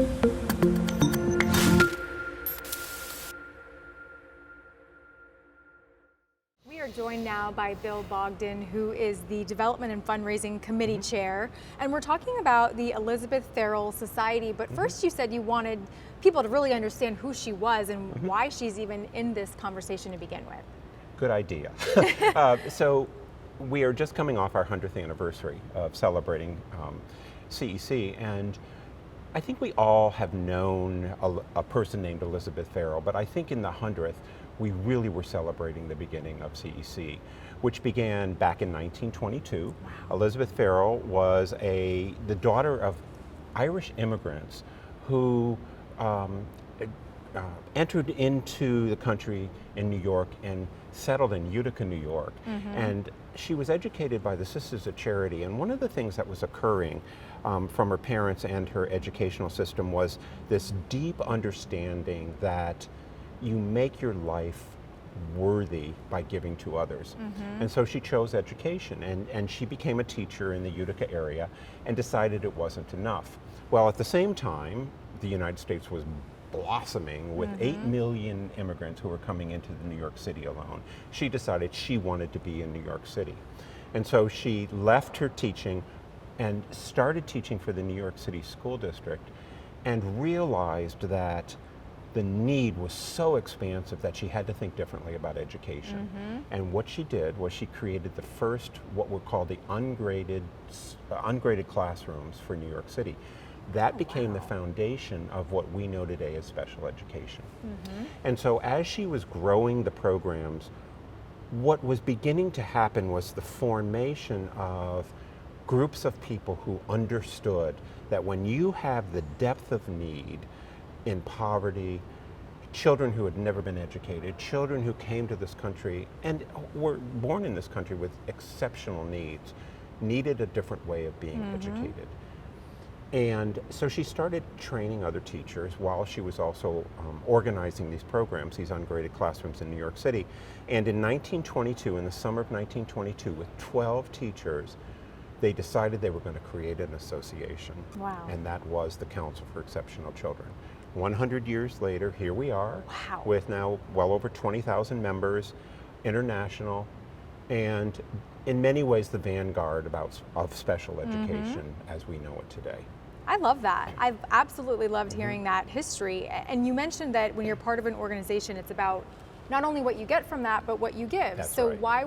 We are joined now by Bill Bogdan, who is the Development and Fundraising Committee Chair, and we're talking about the Elizabeth Farrell Society, but first you said you wanted people to really understand who she was and why she's even in this conversation to begin with. Good idea. So we are just coming off our 100th anniversary of celebrating CEC, and I think we all have known a person named Elizabeth Farrell, but I think in the 100th, we really were celebrating the beginning of CEC, which began back in 1922. Wow. Elizabeth Farrell was the daughter of Irish immigrants who entered into the country in New York and settled in Utica, New York. And she was educated by the Sisters of Charity, and one of the things that was occurring from her parents and her educational system was this deep understanding that you make your life worthy by giving to others. And so she chose education, and she became a teacher in the Utica area and decided it wasn't enough. Well, at the same time, the United States was blossoming with 8 million immigrants who were coming into the New York City alone. She decided she wanted to be in New York City. And so she left her teaching and started teaching for the New York City School District, and realized that the need was so expansive that she had to think differently about education. And what she did was she created the first, what were called the ungraded classrooms for New York City. That became the foundation of what we know today as special education. And so as she was growing the programs, what was beginning to happen was the formation of groups of people who understood that when you have the depth of need in poverty, children who had never been educated, children who came to this country and were born in this country with exceptional needs, needed a different way of being educated. And so she started training other teachers while she was also organizing these programs, these ungraded classrooms in New York City. And in 1922, in the summer of 1922, with 12 teachers, they decided they were going to create an association. Wow. And that was the Council for Exceptional Children. 100 years later, here we are, with now well over 20,000 members, international, and in many ways the vanguard of special education as we know it today. I love that. I've absolutely loved hearing that history. And you mentioned that when you're part of an organization, it's about not only what you get from that, but what you give. That's so right. why,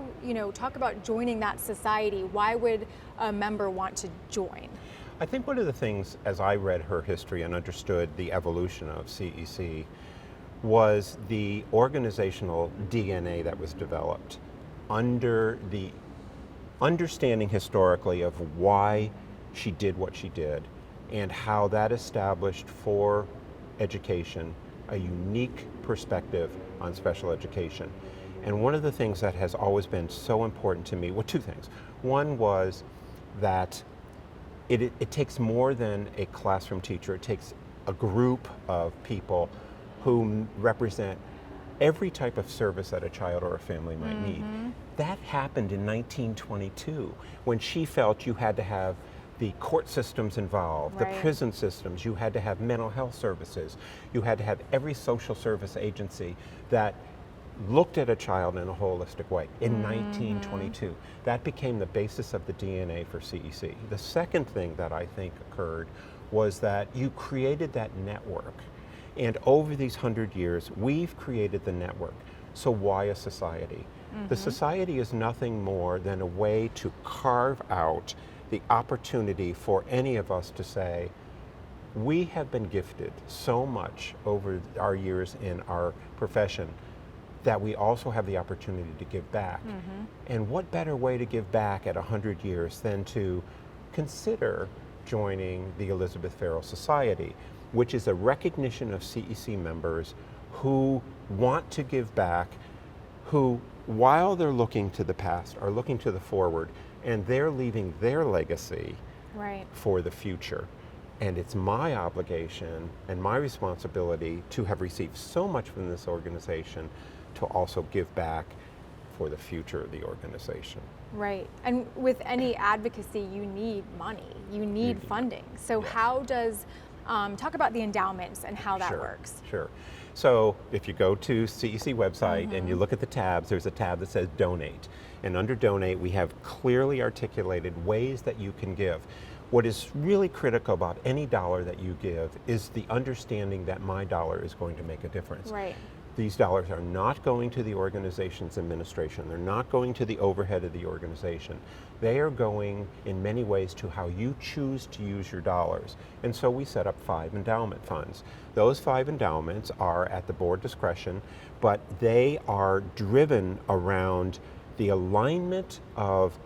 talk about joining that society. Why would a member want to join? I think one of the things, as I read her history and understood the evolution of CEC, was the organizational DNA that was developed under the understanding historically of why she did what she did, and how that established for education a unique perspective on special education. And one of the things that has always been so important to me, well, two things. One was that it takes more than a classroom teacher. It takes a group of people who represent every type of service that a child or a family might need. That happened in 1922 when she felt you had to have the court systems involved, the prison systems, you had to have mental health services, you had to have every social service agency that looked at a child in a holistic way in 1922. That became the basis of the DNA for CEC. The second thing that I think occurred was that you created that network. And over these 100 years, we've created the network. So why a society? The society is nothing more than a way to carve out the opportunity for any of us to say, we have been gifted so much over our years in our profession that we also have the opportunity to give back. And what better way to give back at 100 years than to consider joining the Elizabeth Farrell Society, which is a recognition of CEC members who want to give back, who, while they're looking to the past, are looking to the forward, and they're leaving their legacy for the future. And it's my obligation and my responsibility to have received so much from this organization to also give back for the future of the organization. Right, and with any advocacy, you need money, you need funding. So how does Talk about the endowments and how that Sure, works. Sure. So if you go to CEC website and you look at the tabs, there's a tab that says donate. And under donate, we have clearly articulated ways that you can give. What is really critical about any dollar that you give is the understanding that my dollar is going to make a difference. Right. These dollars are not going to the organization's administration. They're not going to the overhead of the organization. They are going in many ways to how you choose to use your dollars. And so we set up 5 endowment funds. Those 5 endowments are at the board discretion, but they are driven around the alignment of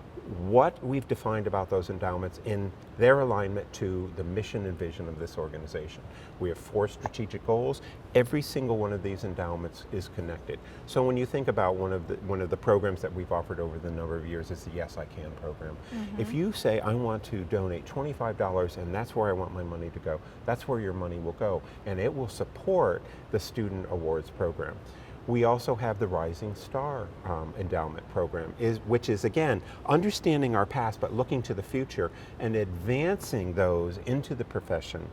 what we've defined about those endowments in their alignment to the mission and vision of this organization. We have 4 strategic goals. Every single one of these endowments is connected. So when you think about one of the programs that we've offered over the number of years is the Yes I Can program. If you say, I want to donate $25 and that's where I want my money to go, that's where your money will go, and it will support the Student Awards program. We also have the Rising Star Endowment Program, which is, again, understanding our past but looking to the future and advancing those into the profession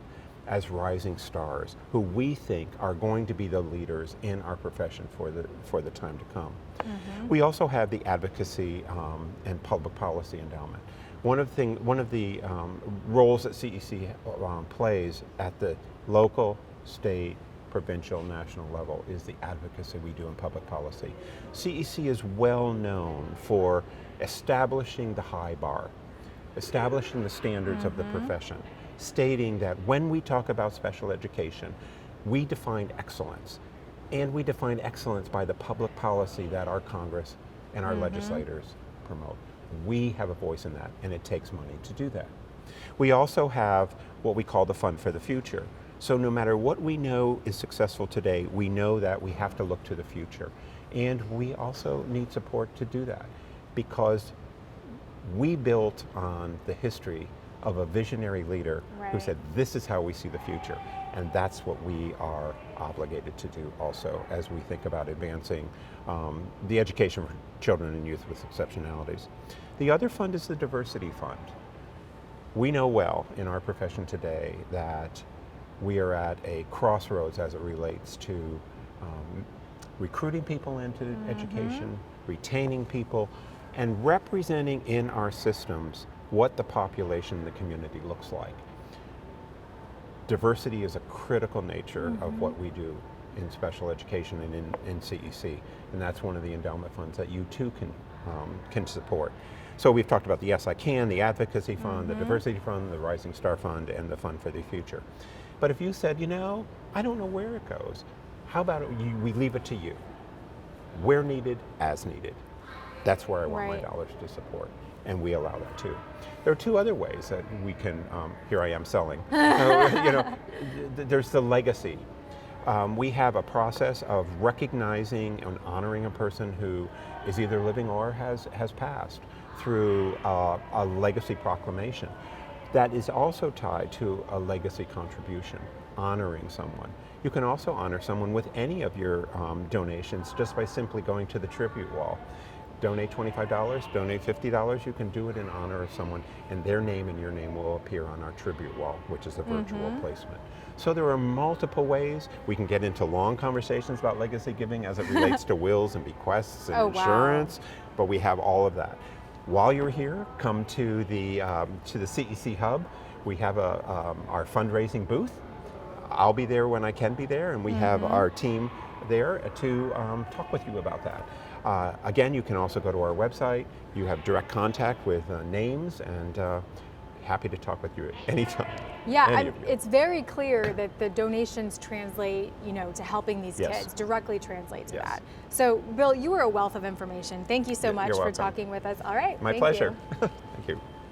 as rising stars who we think are going to be the leaders in our profession for the time to come. We also have the Advocacy and Public Policy Endowment. One of the roles that CEC plays at the local, state, provincial, national level is the advocacy we do in public policy. CEC is well known for establishing the high bar, establishing the standards of the profession, stating that when we talk about special education, we define excellence. And we define excellence by the public policy that our Congress and our legislators promote. We have a voice in that, and it takes money to do that. We also have what we call the Fund for the Future. So no matter what we know is successful today, we know that we have to look to the future. And we also need support to do that because we built on the history of a visionary leader who said, this is how we see the future. And that's what we are obligated to do also as we think about advancing the education for children and youth with exceptionalities. The other fund is the Diversity Fund. We know well in our profession today that we are at a crossroads as it relates to recruiting people into education, retaining people, and representing in our systems what the population in the community looks like. Diversity is a critical nature of what we do in special education and in CEC, and that's one of the endowment funds that you too can support. So we've talked about the Yes I Can, the Advocacy Fund, the Diversity Fund, the Rising Star Fund, and the Fund for the Future. But if you said, you know, I don't know where it goes, how about we leave it to you? Where needed, as needed. That's where I want my dollars to support, and we allow that too. There are 2 other ways that we can, here I am selling, there's the legacy. We have a process of recognizing and honoring a person who is either living or has passed through a legacy proclamation. That is also tied to a legacy contribution, honoring someone. You can also honor someone with any of your donations just by simply going to the tribute wall. Donate $25, donate $50, you can do it in honor of someone, and their name and your name will appear on our tribute wall, which is a virtual placement. So there are multiple ways. We can get into long conversations about legacy giving as it relates to wills and bequests and insurance, but we have all of that. While you're here, come to the CEC Hub. We have our fundraising booth. I'll be there when I can be there, and we have our team there to talk with you about that. Again, you can also go to our website. You have direct contact with names, and happy to talk with you at any time. Yeah, it's very clear that the donations translate, to helping these kids, directly translate to that. So, Bill, you were a wealth of information. Thank you so much for talking with us. All right. My pleasure.